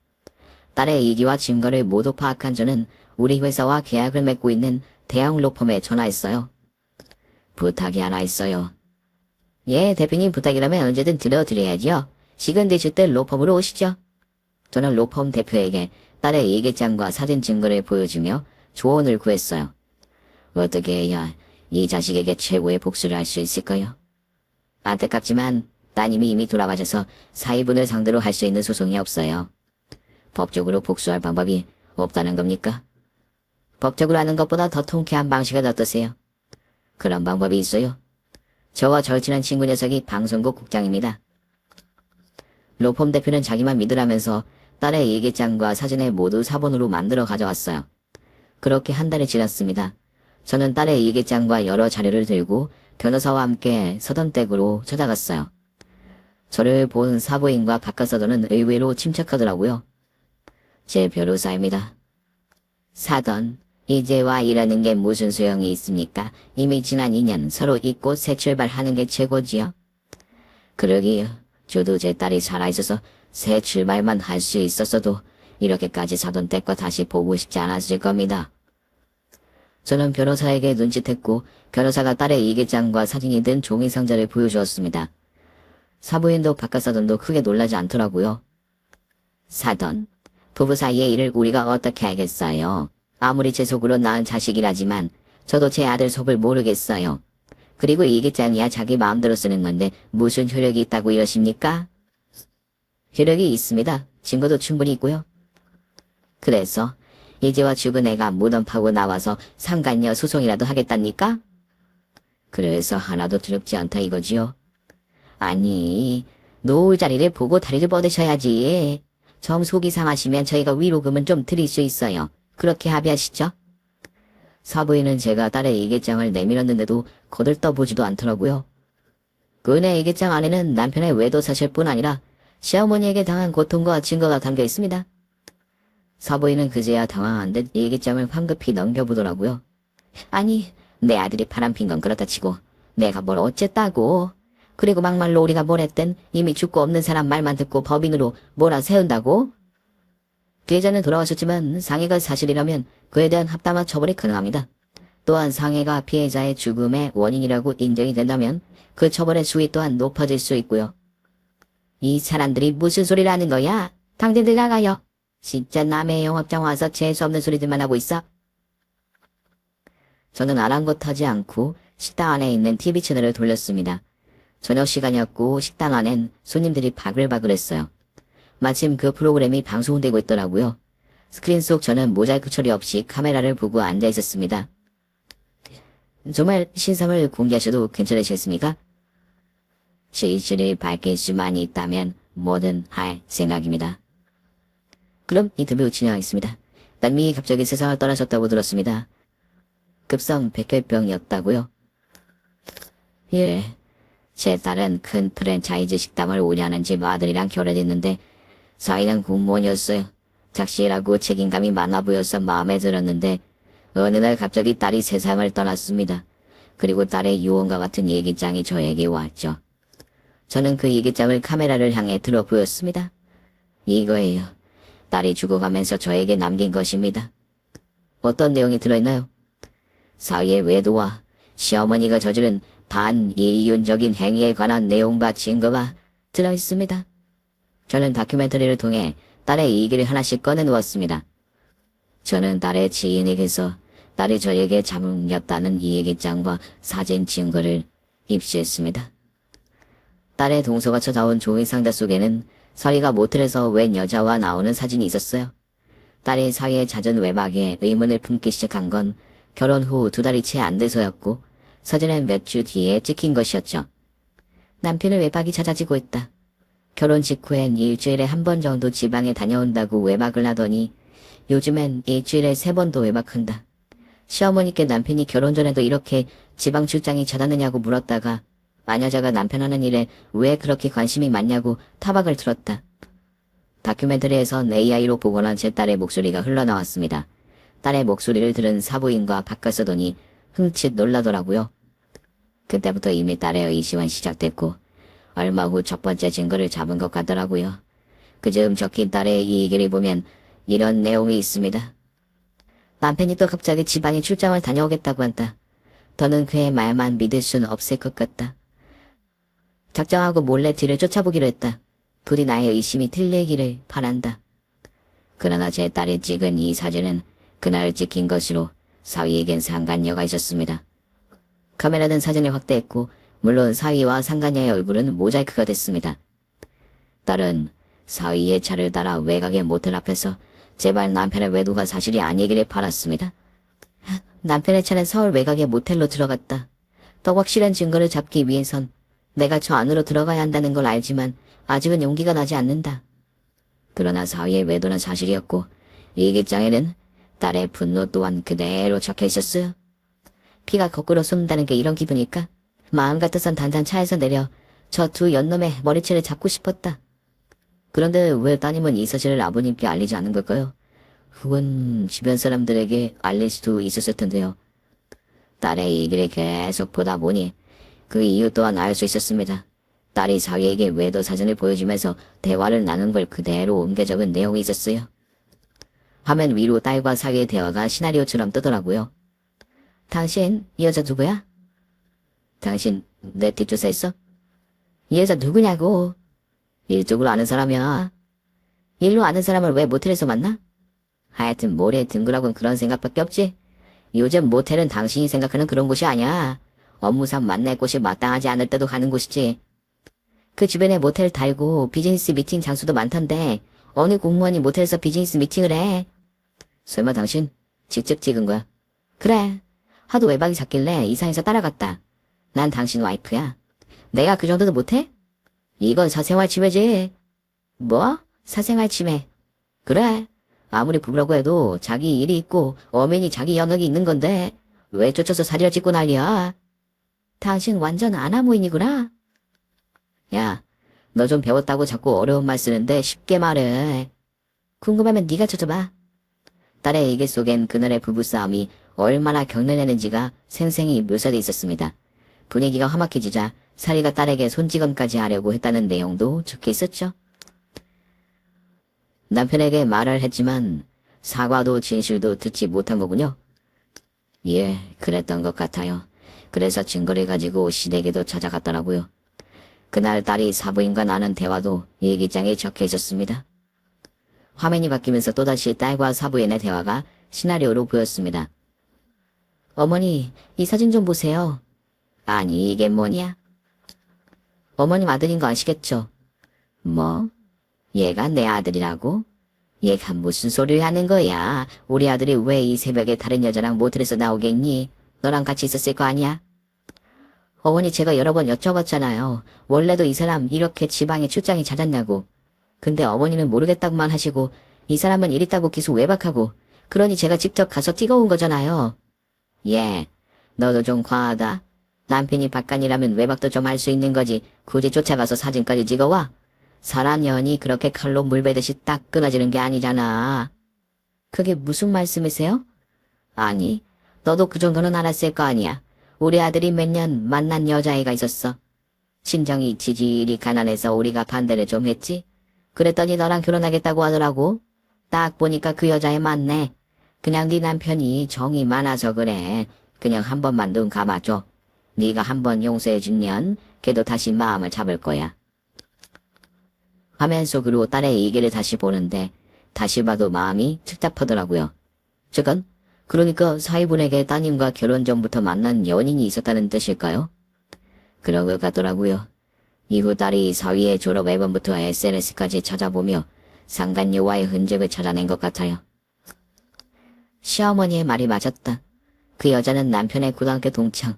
딸의 이기와 증거를 모두 파악한 저는 우리 회사와 계약을 맺고 있는 대형 로펌에 전화했어요. 부탁이 하나 있어요. 예, 대표님 부탁이라면 언제든 들어드려야지요. 시간 되실 때 로펌으로 오시죠. 저는 로펌 대표에게 딸의 일기장과 사진 증거를 보여주며 조언을 구했어요. 어떻게 해야 이 자식에게 최고의 복수를 할 수 있을까요? 안타깝지만 따님이 이미 돌아가셔서 사위분을 상대로 할 수 있는 소송이 없어요. 법적으로 복수할 방법이 없다는 겁니까? 법적으로 하는 것보다 더 통쾌한 방식은 어떠세요? 그런 방법이 있어요. 저와 절친한 친구 녀석이 방송국 국장입니다. 로펌 대표는 자기만 믿으라면서 딸의 일기장과 사진을 모두 사본으로 만들어 가져왔어요. 그렇게 한 달이 지났습니다. 저는 딸의 일기장과 여러 자료를 들고 변호사와 함께 서던댁으로 찾아갔어요. 저를 본 사부인과 바깥서도는 의외로 침착하더라고요. 제 변호사입니다. 사던, 이제와 이라는 게 무슨 소용이 있습니까? 이미 지난 2년 서로 잊고 새 출발하는 게 최고지요. 그러기요. 저도 제 딸이 살아있어서 새 출발만 할 수 있었어도 이렇게까지 사돈 댁과 다시 보고 싶지 않았을 겁니다. 저는 변호사에게 눈짓했고 변호사가 딸의 일기장과 사진이 든 종이 상자를 보여주었습니다. 사부인도 바깥사돈도 크게 놀라지 않더라고요. 사돈, 부부 사이의 일을 우리가 어떻게 알겠어요? 아무리 제 속으로 낳은 자식이라지만 저도 제 아들 속을 모르겠어요. 그리고 일기장이야 자기 마음대로 쓰는 건데 무슨 효력이 있다고 이러십니까? 효력이 있습니다. 증거도 충분히 있고요. 그래서 이제와 죽은 애가 무덤 파고 나와서 상간녀 소송이라도 하겠답니까? 그래서 하나도 두렵지 않다 이거지요. 아니, 놓을 자리를 보고 다리를 뻗으셔야지. 정 속이 상하시면 저희가 위로금은 좀 드릴 수 있어요. 그렇게 합의하시죠? 사부인은 제가 딸의 일기장을 내밀었는데도 거들떠보지도 않더라고요. 그의 일기장 안에는 남편의 외도 사실뿐 아니라 시어머니에게 당한 고통과 증거가 담겨 있습니다. 사부인은 그제야 당황한 듯 일기장을 황급히 넘겨보더라고요. 아니, 내 아들이 바람핀 건 그렇다 치고 내가 뭘 어쨌다고. 그리고 막말로 우리가 뭘 했든 이미 죽고 없는 사람 말만 듣고 법인으로 몰아세운다고? 피해자는 돌아가셨지만 상해가 사실이라면 그에 대한 합당한 처벌이 가능합니다. 또한 상해가 피해자의 죽음의 원인이라고 인정이 된다면 그 처벌의 수위 또한 높아질 수 있고요. 이 사람들이 무슨 소리를 하는 거야? 당신들 나가요. 진짜 남의 영업장 와서 재수없는 소리들만 하고 있어. 저는 아랑곳하지 않고 식당 안에 있는 TV 채널을 돌렸습니다. 저녁 시간이었고 식당 안엔 손님들이 바글바글했어요. 마침 그 프로그램이 방송되고 있더라고요. 스크린 속 저는 모자이크 처리 없이 카메라를 보고 앉아 있었습니다. 정말 신상을 공개하셔도 괜찮으시겠습니까? 진실을 밝힐 수만 있다면 뭐든 할 생각입니다. 그럼 인터뷰 진행하겠습니다. 딸미 갑자기 세상을 떠나셨다고 들었습니다. 급성 백혈병이었다고요? 예. 제 딸은 큰 프랜차이즈 식당을 운영하는 집 아들이랑 결혼했는데 사위는 공무원이었어요. 착실하고 책임감이 많아 보여서 마음에 들었는데 어느 날 갑자기 딸이 세상을 떠났습니다. 그리고 딸의 유언과 같은 일기장이 저에게 왔죠. 저는 그 일기장을 카메라를 향해 들어 보였습니다. 이거예요. 딸이 죽어가면서 저에게 남긴 것입니다. 어떤 내용이 들어있나요? 사위의 외도와 시어머니가 저지른 반이윤적인 행위에 관한 내용과 증거가 들어있습니다. 저는 다큐멘터리를 통해 딸의 얘기를 하나씩 꺼내놓았습니다. 저는 딸의 지인에게서 딸이 저에게 잠겼다는 이 일기장과 사진 증거를 입수했습니다. 딸의 동서가 찾아온 종이 상자 속에는 사위가 모텔에서 웬 여자와 나오는 사진이 있었어요. 딸이 사위의 잦은 외박에 의문을 품기 시작한 건 결혼 후 2달이 채 안 돼서였고 사진은 몇 주 뒤에 찍힌 것이었죠. 남편의 외박이 잦아지고 있다. 결혼 직후엔 일주일에 1번 정도 지방에 다녀온다고 외박을 하더니 요즘엔 일주일에 3번도 외박한다. 시어머니께 남편이 결혼 전에도 이렇게 지방 출장이 잦았느냐고 물었다가 마녀자가 남편 하는 일에 왜 그렇게 관심이 많냐고 타박을 들었다. 다큐멘터리에선 AI로 복원한 제 딸의 목소리가 흘러나왔습니다. 딸의 목소리를 들은 사부인과 바깥서더니 흠칫 놀라더라고요. 그때부터 이미 딸의 의심은 시작됐고 얼마 후 첫 번째 증거를 잡은 것 같더라고요. 그 즈음 적힌 딸의 이 얘기를 보면 이런 내용이 있습니다. 남편이 또 갑자기 집안에 출장을 다녀오겠다고 한다. 더는 그의 말만 믿을 수는 없을 것 같다. 작정하고 몰래 뒤를 쫓아보기로 했다. 부디 나의 의심이 틀리기를 바란다. 그러나 제 딸이 찍은 이 사진은 그날 찍힌 것으로 사위에겐 상간녀가 있었습니다. 카메라는 사진을 확대했고 물론 사위와 상간녀의 얼굴은 모자이크가 됐습니다. 딸은 사위의 차를 따라 외곽의 모텔 앞에서 제발 남편의 외도가 사실이 아니기를 바랐습니다. 남편의 차는 서울 외곽의 모텔로 들어갔다. 더 확실한 증거를 잡기 위해선 내가 저 안으로 들어가야 한다는 걸 알지만 아직은 용기가 나지 않는다. 그러나 사위의 외도는 사실이었고 일기장에는 딸의 분노 또한 그대로 적혀 있었어요. 피가 거꾸로 쏟는다는 게 이런 기분일까? 마음 같아선 단단 차에서 내려 저 두 연놈의 머리채를 잡고 싶었다. 그런데 왜 따님은 이 사실을 아버님께 알리지 않은 걸까요? 혹은 주변 사람들에게 알릴 수도 있었을 텐데요. 딸의 얘기를 계속 보다 보니 그 이유 또한 알 수 있었습니다. 딸이 사위에게 외도 사진을 보여주면서 대화를 나눈 걸 그대로 옮겨 적은 내용이 있었어요. 화면 위로 딸과 사위의 대화가 시나리오처럼 뜨더라고요. 당신 이 여자 누구야? 당신 내 뒷조사했어? 이 여자 누구냐고. 일쪽으로 아는 사람이야. 일로 아는 사람을 왜 모텔에서 만나? 하여튼 모래에 둥그라곤 그런 생각밖에 없지. 요즘 모텔은 당신이 생각하는 그런 곳이 아니야. 업무상 만날 곳이 마땅하지 않을 때도 가는 곳이지. 그 주변에 모텔 달고 비즈니스 미팅 장소도 많던데 어느 공무원이 모텔에서 비즈니스 미팅을 해? 설마 당신 직접 찍은 거야? 그래. 하도 외박이 잦길래 이사해서 따라갔다. 난 당신 와이프야. 내가 그 정도도 못해? 이건 사생활 침해지. 뭐? 사생활 침해. 그래. 아무리 부부라고 해도 자기 일이 있고 엄연히 자기 영역이 있는 건데 왜 쫓아서 사리를 찍고 난리야? 당신 완전 아나무인이구나. 야, 너 좀 배웠다고 자꾸 어려운 말 쓰는데 쉽게 말해. 궁금하면 네가 쳐줘봐. 딸의 얘기 속엔 그날의 부부싸움이 얼마나 격렬했는지가 생생히 묘사돼 있었습니다. 분위기가 험악해지자 사리가 딸에게 손찌검까지 하려고 했다는 내용도 적혀 있었죠. 남편에게 말을 했지만 사과도 진실도 듣지 못한 거군요. 예, 그랬던 것 같아요. 그래서 증거를 가지고 시댁에도 찾아갔더라고요. 그날 딸이 사부인과 나눈 대화도 일기장에 적혀 있었습니다. 화면이 바뀌면서 또다시 딸과 사부인의 대화가 시나리오로 보였습니다. 어머니, 이 사진 좀 보세요. 아니, 이게 뭐냐? 어머님 아들인 거 아시겠죠? 뭐? 얘가 내 아들이라고? 얘가 무슨 소리를 하는 거야? 우리 아들이 왜 이 새벽에 다른 여자랑 모텔에서 나오겠니? 너랑 같이 있었을 거 아니야? 어머니 제가 여러 번 여쭤봤잖아요. 원래도 이 사람 이렇게 지방에 출장이 잦았냐고. 근데 어머니는 모르겠다고만 하시고 이 사람은 일 있다고 계속 외박하고 그러니 제가 직접 가서 찍어온 거잖아요. 예, 너도 좀 과하다. 남편이 바깥이라면 외박도 좀 할 수 있는 거지 굳이 쫓아가서 사진까지 찍어와? 사람 년이 그렇게 칼로 물 베듯이 딱 끊어지는 게 아니잖아. 그게 무슨 말씀이세요? 아니, 너도 그 정도는 알았을 거 아니야. 우리 아들이 몇 년 만난 여자애가 있었어. 친정이 지질이 가난해서 우리가 반대를 좀 했지. 그랬더니 너랑 결혼하겠다고 하더라고. 딱 보니까 그 여자애 맞네. 그냥 네 남편이 정이 많아서 그래. 그냥 한 번만 눈 감아줘. 네가 한 번 용서해주면 걔도 다시 마음을 잡을 거야. 화면 속으로 딸의 얘기를 다시 보는데 다시 봐도 마음이 착잡하더라고요. 저건 그러니까 사위분에게 따님과 결혼 전부터 만난 연인이 있었다는 뜻일까요? 그런 것 같더라고요. 이후 딸이 사위의 졸업 앨범부터 SNS까지 찾아보며 상간녀와의 흔적을 찾아낸 것 같아요. 시어머니의 말이 맞았다. 그 여자는 남편의 고등학교 동창.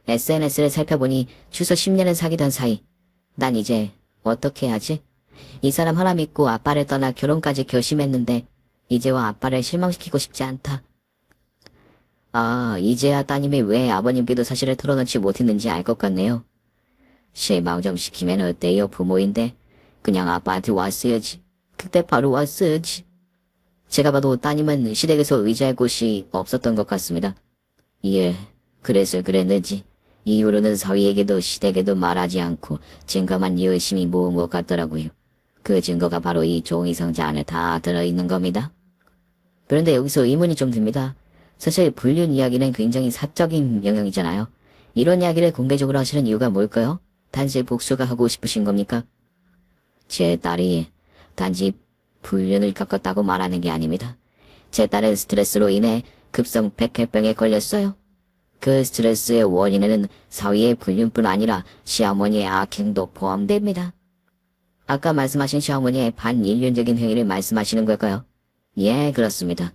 SNS를 살펴보니 추소 10년을 사귀던 사이. 난 이제 어떻게 하지? 이 사람 하나 믿고 아빠를 떠나 결혼까지 결심했는데 이제와 아빠를 실망시키고 싶지 않다. 아, 이제야 따님이 왜 아버님께도 사실을 털어놓지 못했는지 알 것 같네요. 실망 좀 시키면 어때요? 부모인데 그냥 아빠한테 왔어야지. 그때 바로 왔어야지. 제가 봐도 따님은 시댁에서 의지할 곳이 없었던 것 같습니다. 예, 그래서 그랬는지 이후로는 사위에게도 시댁에도 말하지 않고 증거만 열심히 모은 것 같더라고요. 그 증거가 바로 이 종이상자 안에 다 들어있는 겁니다. 그런데 여기서 의문이 좀 듭니다. 사실 불륜 이야기는 굉장히 사적인 영역이잖아요. 이런 이야기를 공개적으로 하시는 이유가 뭘까요? 단지 복수가 하고 싶으신 겁니까? 제 딸이 단지 불륜을 겪었다고 말하는 게 아닙니다. 제 딸은 스트레스로 인해 급성 백혈병에 걸렸어요. 그 스트레스의 원인에는 사위의 불륜뿐 아니라 시어머니의 악행도 포함됩니다. 아까 말씀하신 시어머니의 반인륜적인 행위를 말씀하시는 걸까요? 예, 그렇습니다.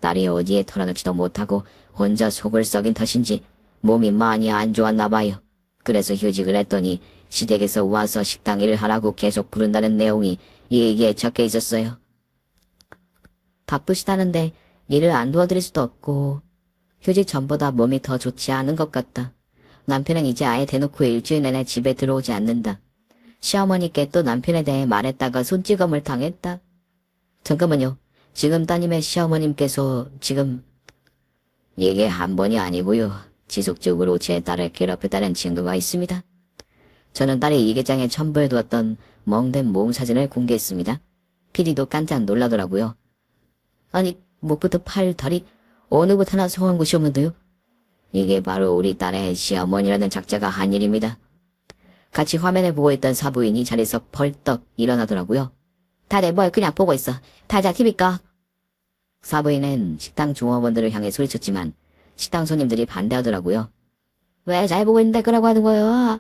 딸이 어디에 털어놓지도 못하고 혼자 속을 썩인 탓인지 몸이 많이 안 좋았나 봐요. 그래서 휴직을 했더니 시댁에서 와서 식당 일을 하라고 계속 부른다는 내용이 얘기에 적혀 있었어요. 바쁘시다는데 일을 안 도와드릴 수도 없고 휴직 전보다 몸이 더 좋지 않은 것 같다. 남편은 이제 아예 대놓고 일주일 내내 집에 들어오지 않는다. 시어머니께 또 남편에 대해 말했다가 손찌검을 당했다. 잠깐만요. 지금 따님의 시어머님께서 지금 이게 한 번이 아니고요. 지속적으로 제 딸을 괴롭혔다는 증거가 있습니다. 저는 딸이 일기장에 첨부해두었던 멍된 몸 사진을 공개했습니다. PD도 깜짝 놀라더라고요. 아니, 목부터 팔, 다리 어느 곳 하나 성한 곳이 없는데요? 이게 바로 우리 딸의 시어머니라는 작자가 한 일입니다. 같이 화면을 보고 있던 사부인이 자리에서 벌떡 일어나더라고요. 다들 뭘 그냥 보고 있어. 다자 TV 꺼. 사부인은 식당 종업원들을 향해 소리쳤지만 식당 손님들이 반대하더라고요. 왜 잘 보고 있는데 그러고 하는 거야?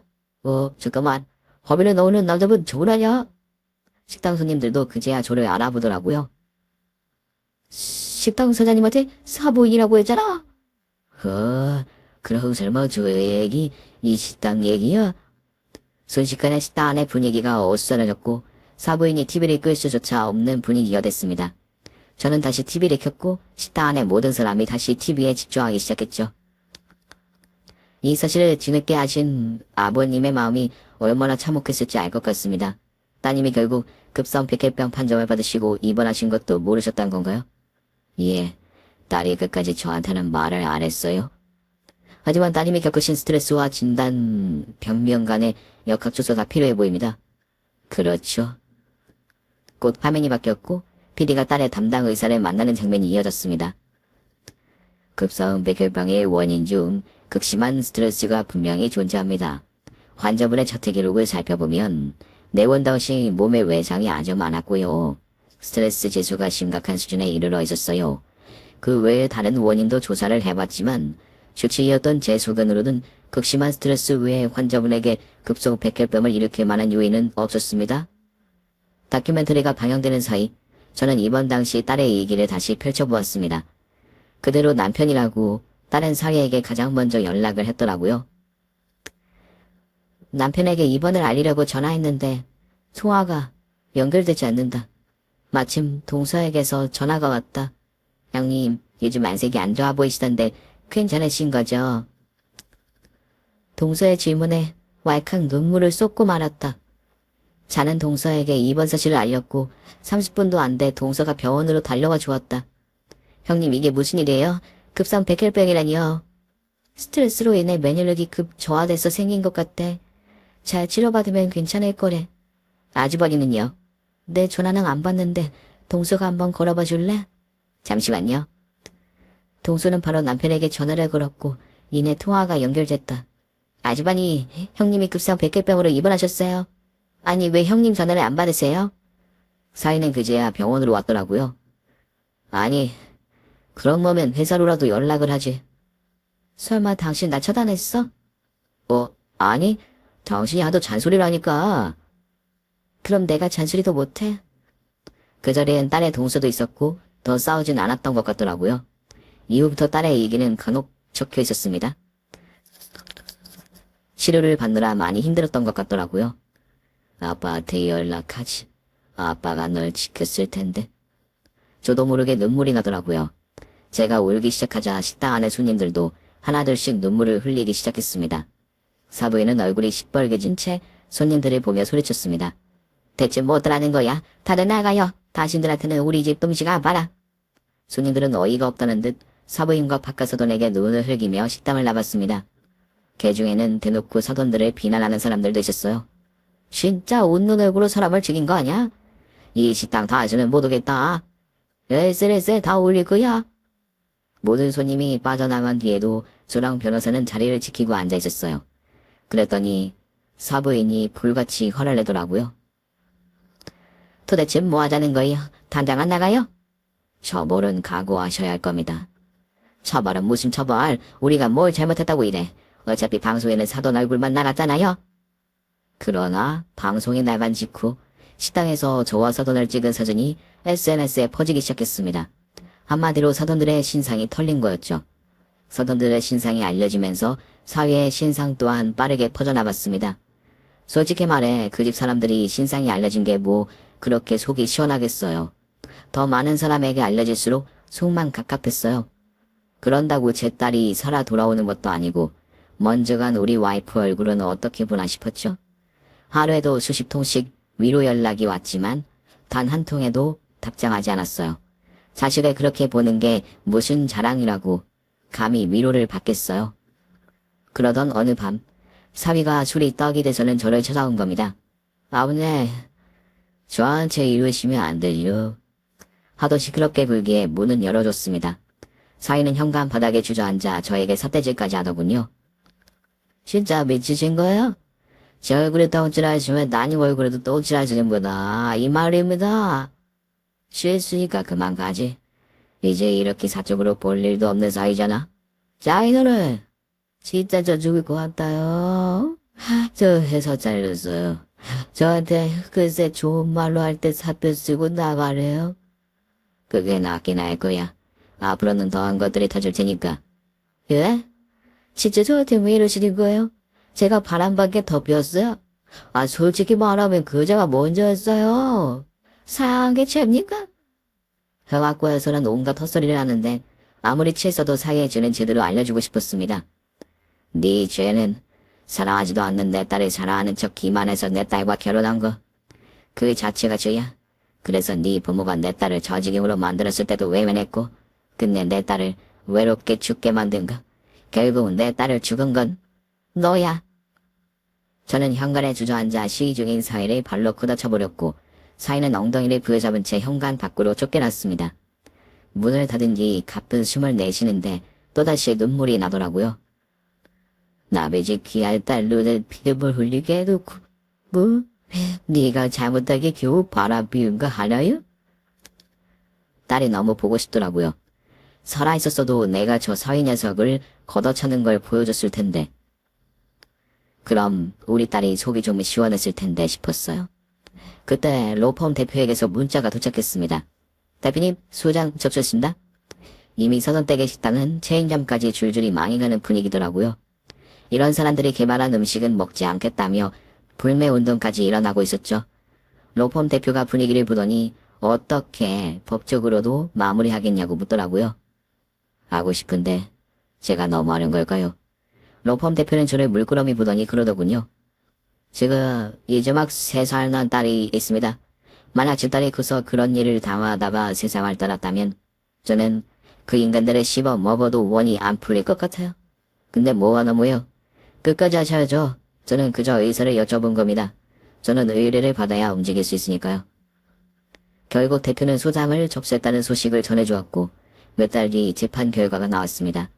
잠깐만. 화면에 나오는 남자분 저분아냐? 식당 손님들도 그제야 저를 알아보더라고요. 식당 사장님한테 사부인이라고 했잖아. 그럼 설마 저 얘기 이 식당 얘기야? 순식간에 식당 안의 분위기가 어수선해졌고 사부인이 TV를 끌 수조차 없는 분위기가 됐습니다. 저는 다시 TV를 켰고 식당 안의 모든 사람이 다시 TV에 집중하기 시작했죠. 이 사실을 뒤늦게 아신 아버님의 마음이 얼마나 참혹했을지 알 것 같습니다. 따님이 결국 급성 백혈병 판정을 받으시고 입원하신 것도 모르셨단 건가요? 예, 딸이 끝까지 저한테는 말을 안 했어요. 하지만 따님이 겪으신 스트레스와 진단, 병명 간의 역학조사가 필요해 보입니다. 그렇죠. 곧 화면이 바뀌었고 PD가 딸의 담당 의사를 만나는 장면이 이어졌습니다. 급성 백혈병의 원인 중 극심한 스트레스가 분명히 존재합니다. 환자분의 자퇴 기록을 살펴보면 내원당 시 몸의 외상이 아주 많았고요. 스트레스 지수가 심각한 수준에 이르러 있었어요. 그 외에 다른 원인도 조사를 해봤지만 주치의였던 제 소견으로는 극심한 스트레스 외에 환자분에게 급성 백혈병을 일으킬 만한 요인은 없었습니다. 다큐멘터리가 방영되는 사이 저는 입원 당시 딸의 얘기를 다시 펼쳐보았습니다. 그대로 남편이라고 딸은 사위에게 가장 먼저 연락을 했더라고요. 남편에게 입원을 알리려고 전화했는데 통화가 연결되지 않는다. 마침 동서에게서 전화가 왔다. 형님, 요즘 안색이 안 좋아 보이시던데 괜찮으신 거죠? 동서의 질문에 왈칵 눈물을 쏟고 말았다. 자는 동서에게 입원 사실을 알렸고 30분도 안 돼 동서가 병원으로 달려와 주었다. 형님, 이게 무슨 일이에요? 급성 백혈병이라니요. 스트레스로 인해 면역력이 급 저하돼서 생긴 것 같대. 잘 치료받으면 괜찮을 거래. 아주버니는요? 내 전화는 안 받는데 동서가 한번 걸어봐 줄래? 잠시만요. 동서는 바로 남편에게 전화를 걸었고 이내 통화가 연결됐다. 아주버니, 형님이 급성 백혈병으로 입원하셨어요. 아니, 왜 형님 전화를 안 받으세요? 사위는 그제야 병원으로 왔더라고요. 아니, 그런 거면 회사로라도 연락을 하지. 설마 당신 나 차단했어? 아니, 당신이 하도 잔소리를 하니까. 그럼 내가 잔소리도 못해? 그 자리엔 딸의 동서도 있었고 더 싸우진 않았던 것 같더라고요. 이후부터 딸의 얘기는 간혹 적혀 있었습니다. 치료를 받느라 많이 힘들었던 것 같더라고요. 아빠한테 연락하지. 아빠가 널 지켰을 텐데. 저도 모르게 눈물이 나더라고요. 제가 울기 시작하자 식당 안의 손님들도 하나둘씩 눈물을 흘리기 시작했습니다. 사부인은 얼굴이 시뻘개진 채 손님들을 보며 소리쳤습니다. 대체 뭐들 하는 거야? 다들 나가요. 당신들한테는 우리 집 음식 안 봐라. 손님들은 어이가 없다는 듯 사부인과 바깥사돈에게 눈을 흘기며 식당을 나갔습니다. 그 중에는 대놓고 사돈들을 비난하는 사람들도 있었어요. 진짜 웃는 얼굴로 사람을 죽인 거 아냐? 이 식당 다시는 못 오겠다. SNS에 다 올릴 거야. 모든 손님이 빠져나간 뒤에도 저랑 변호사는 자리를 지키고 앉아 있었어요. 그랬더니 사부인이 불같이 화를 내더라고요. 도대체 뭐 하자는 거예요? 당장 안 나가요? 처벌은 각오하셔야 할 겁니다. 처벌은 무슨 처벌? 우리가 뭘 잘못했다고 이래. 어차피 방송에는 사돈 얼굴만 나갔잖아요. 그러나 방송에 나간 직후 식당에서 저와 사돈을 찍은 사진이 SNS에 퍼지기 시작했습니다. 한마디로 사돈들의 신상이 털린 거였죠. 사돈들의 신상이 알려지면서 사회의 신상 또한 빠르게 퍼져나갔습니다. 솔직히 말해 그 집 사람들이 신상이 알려진 게 뭐 그렇게 속이 시원하겠어요. 더 많은 사람에게 알려질수록 속만 갑갑했어요. 그런다고 제 딸이 살아 돌아오는 것도 아니고 먼저 간 우리 와이프 얼굴은 어떻게 보나 싶었죠. 하루에도 수십 통씩 위로 연락이 왔지만 단 한 통에도 답장하지 않았어요. 자식을 그렇게 보는 게 무슨 자랑이라고 감히 위로를 받겠어요. 그러던 어느 밤 사위가 술이 떡이 돼서는 저를 찾아온 겁니다. 아버네, 저한테 이러시면 안 되죠. 하도 시끄럽게 굴기에 문은 열어줬습니다. 사위는 현관 바닥에 주저앉아 저에게 삿대질까지 하더군요. 진짜 미치신 거예요? 제 얼굴에 떡질하시면 따님 얼굴에도 떡질하시는 거다. 이 말입니다. 실수니까 그만 가지. 이제 이렇게 사적으로 볼 일도 없는 사이잖아. 자, 이놈은 진짜 저 죽을 것 같아요. 저 회사 잘렸어요. 저한테 글쎄 좋은 말로 할 때 사표 쓰고 나가래요. 그게 낫긴 할 거야. 앞으로는 더한 것들이 터질 테니까. 예? 진짜 저한테 왜 이러시는 거예요? 제가 바람밖에 더 피웠어요? 아, 솔직히 말하면 그자가 먼저였어요. 상한 게 죄입니까? 회화과에서는 온갖 헛소리를 하는데 아무리 취했어도 사이의 죄는 제대로 알려주고 싶었습니다. 네 죄는 사랑하지도 않는 내 딸을 사랑하는 척 기만해서 내 딸과 결혼한 거. 그 자체가 죄야. 그래서 네 부모가 내 딸을 저지경으로 만들었을 때도 외면했고 끝내 내 딸을 외롭게 죽게 만든 거. 결국은 내 딸을 죽은 건 너야. 저는 현관에 주저앉아 시위 중인 사위를 발로 걷어차버렸고 사위는 엉덩이를 부여잡은 채 현관 밖으로 쫓겨났습니다. 문을 닫은 뒤 가쁜 숨을 내쉬는데 또다시 눈물이 나더라고요. 남의 집 귀할 딸 눈을 피눈물 흘리게 해놓고 뭐? 네가 잘못하게 겨우 바라비운 거 하나요? 딸이 너무 보고 싶더라고요. 살아있었어도 내가 저 사위 녀석을 걷어차는 걸 보여줬을 텐데. 그럼 우리 딸이 속이 좀 시원했을 텐데 싶었어요. 그때 로펌 대표에게서 문자가 도착했습니다. 대표님, 소장 접수했습니다. 이미 서선댁의 식당은 체인점까지 줄줄이 망해가는 분위기더라고요. 이런 사람들이 개발한 음식은 먹지 않겠다며 불매운동까지 일어나고 있었죠. 로펌 대표가 분위기를 보더니 어떻게 법적으로도 마무리하겠냐고 묻더라고요. 하고 싶은데 제가 너무 하는 걸까요? 로펌 대표는 저를 물끄러미 보더니 그러더군요. 지금 이제 막 3살 난 딸이 있습니다. 만약 제 딸이 커서 그런 일을 당하다가 세상을 떠났다면 저는 그 인간들을 씹어 먹어도 원이 안 풀릴 것 같아요. 근데 뭐가 너무요? 끝까지 하셔야죠. 저는 그저 의사를 여쭤본 겁니다. 저는 의뢰를 받아야 움직일 수 있으니까요. 결국 대표는 소장을 접수했다는 소식을 전해주었고 몇 달 뒤 재판 결과가 나왔습니다.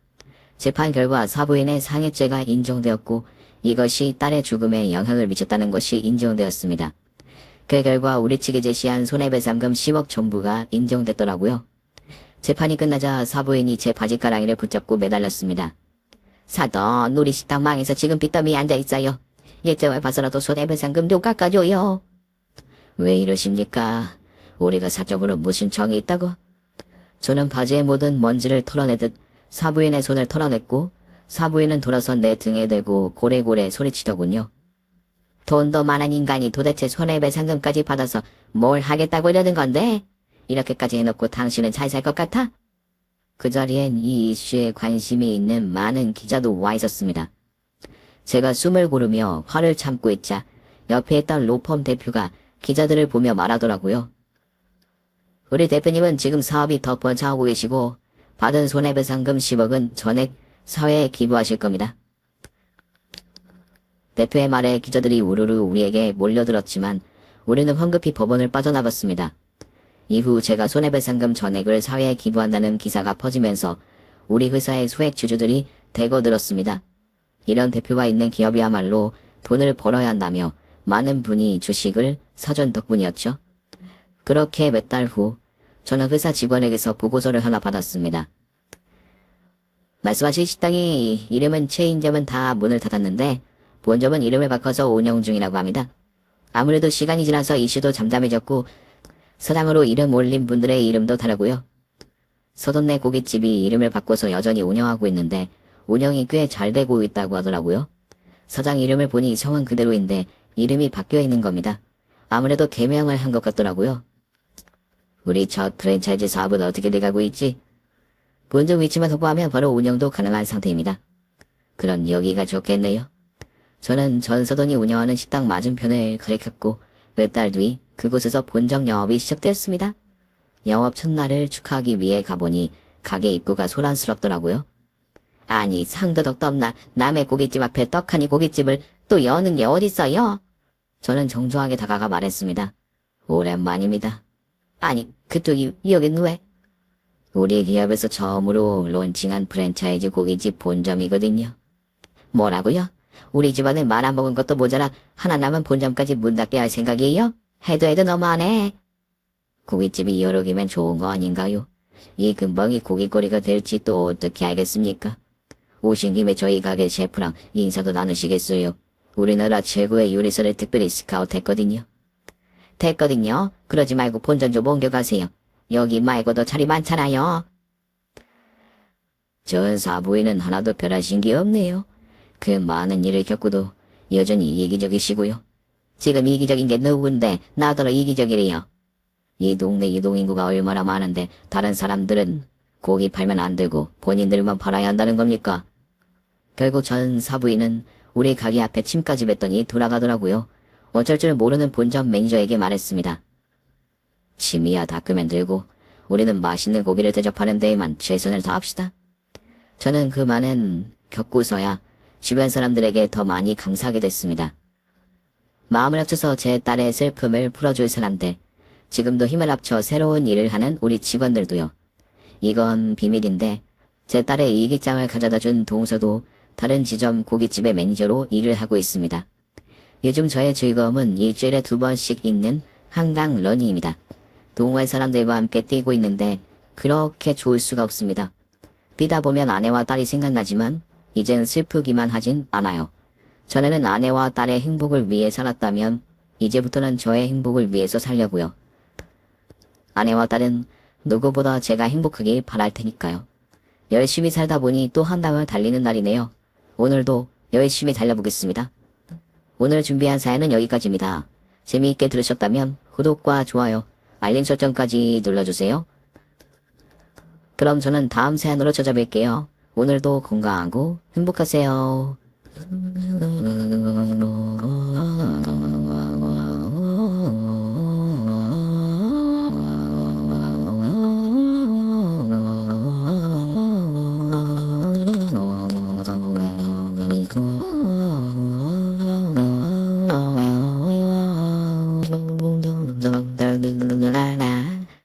재판 결과 사부인의 상해죄가 인정되었고 이것이 딸의 죽음에 영향을 미쳤다는 것이 인정되었습니다. 그 결과 우리 측이 제시한 손해배상금 10억 전부가 인정됐더라고요. 재판이 끝나자 사부인이 제 바지가랑이를 붙잡고 매달렸습니다. 사돈, 우리 식당 망해서 지금 빚더미에 앉아있어요. 예정을 봐서라도 손해배상금 좀 깎아줘요. 왜 이러십니까? 우리가 사적으로 무슨 정이 있다고? 저는 바지의 모든 먼지를 털어내듯 사부인의 손을 털어냈고 사부인은 돌아서 내 등에 대고 고래고래 소리치더군요. 돈도 많은 인간이 도대체 손해배상금까지 받아서 뭘 하겠다고 이러는 건데? 이렇게까지 해놓고 당신은 잘 살 것 같아? 그 자리엔 이 이슈에 관심이 있는 많은 기자도 와 있었습니다. 제가 숨을 고르며 화를 참고 있자 옆에 있던 로펌 대표가 기자들을 보며 말하더라고요. 우리 대표님은 지금 사업이 더 번창하고 계시고 받은 손해배상금 10억은 전액 사회에 기부하실 겁니다. 대표의 말에 기자들이 우르르 우리에게 몰려들었지만 우리는 황급히 법원을 빠져나갔습니다. 이후 제가 손해배상금 전액을 사회에 기부한다는 기사가 퍼지면서 우리 회사의 소액 주주들이 대거 늘었습니다. 이런 대표가 있는 기업이야말로 돈을 벌어야 한다며 많은 분이 주식을 사준 덕분이었죠. 그렇게 몇 달 후 저는 회사 직원에게서 보고서를 하나 받았습니다. 말씀하신 식당이 이름은 체인점은 다 문을 닫았는데 본점은 이름을 바꿔서 운영 중이라고 합니다. 아무래도 시간이 지나서 이슈도 잠잠해졌고 사장으로 이름 올린 분들의 이름도 다르고요. 서동네 고깃집이 이름을 바꿔서 여전히 운영하고 있는데 운영이 꽤 잘 되고 있다고 하더라고요. 사장 이름을 보니 성은 그대로인데 이름이 바뀌어 있는 겁니다. 아무래도 개명을 한 것 같더라고요. 우리 첫 프랜차이즈 사업은 어떻게 돼가고 있지? 본점 위치만 확보하면 바로 운영도 가능한 상태입니다. 그럼 여기가 좋겠네요. 저는 전서돈이 운영하는 식당 맞은편을 클릭했고 몇 달 뒤 그곳에서 본점 영업이 시작되었습니다. 영업 첫날을 축하하기 위해 가보니 가게 입구가 소란스럽더라고요. 아니 상도덕도 없나 남의 고깃집 앞에 떡하니 고깃집을 또 여는 게 어딨어요? 저는 정중하게 다가가 말했습니다. 오랜만입니다. 아니 그쪽이 여긴 왜? 우리 기업에서 처음으로 론칭한 프랜차이즈 고깃집 본점이거든요. 뭐라고요? 우리 집안에 말아먹은 것도 모자라 하나 남은 본점까지 문 닫게 할 생각이에요? 해도 너무하네. 고깃집이 여러 개면 좋은 거 아닌가요? 이 금방이 고깃거리가 될지 또 어떻게 알겠습니까? 오신 김에 저희 가게 셰프랑 인사도 나누시겠어요? 우리나라 최고의 요리사를 특별히 스카우트했거든요. 됐거든요. 그러지 말고 본점 좀 옮겨가세요. 여기 말고도 자리 많잖아요. 전 사부인은 하나도 별하신 게 없네요. 그 많은 일을 겪고도 여전히 이기적이시고요. 지금 이기적인 게 누군데 나더러 이기적이래요. 이 동네 유동인구가 얼마나 많은데 다른 사람들은 고기 팔면 안 되고 본인들만 팔아야 한다는 겁니까? 결국 전 사부인은 우리 가게 앞에 침까지 뱉더니 돌아가더라고요. 어쩔 줄 모르는 본점 매니저에게 말했습니다. 침이야 닦으면 들고 우리는 맛있는 고기를 대접하는 데에만 최선을 다합시다. 저는 그 많은 겪고서야 주변 사람들에게 더 많이 감사하게 됐습니다. 마음을 합쳐서 제 딸의 슬픔을 풀어줄 사람들, 지금도 힘을 합쳐 새로운 일을 하는 우리 직원들도요. 이건 비밀인데 제 딸의 일기장을 가져다준 동서도 다른 지점 고깃집의 매니저로 일을 하고 있습니다. 요즘 저의 즐거움은 일주일에 2번씩 있는 한강 러닝입니다. 동호회 사람들과 함께 뛰고 있는데 그렇게 좋을 수가 없습니다. 뛰다 보면 아내와 딸이 생각나지만 이젠 슬프기만 하진 않아요. 전에는 아내와 딸의 행복을 위해 살았다면 이제부터는 저의 행복을 위해서 살려고요. 아내와 딸은 누구보다 제가 행복하길 바랄 테니까요. 열심히 살다 보니 또 한 달을 달리는 날이네요. 오늘도 열심히 달려보겠습니다. 오늘 준비한 사연은 여기까지입니다. 재미있게 들으셨다면 구독과 좋아요, 알림 설정까지 눌러주세요. 그럼 저는 다음 사연으로 찾아뵐게요. 오늘도 건강하고 행복하세요.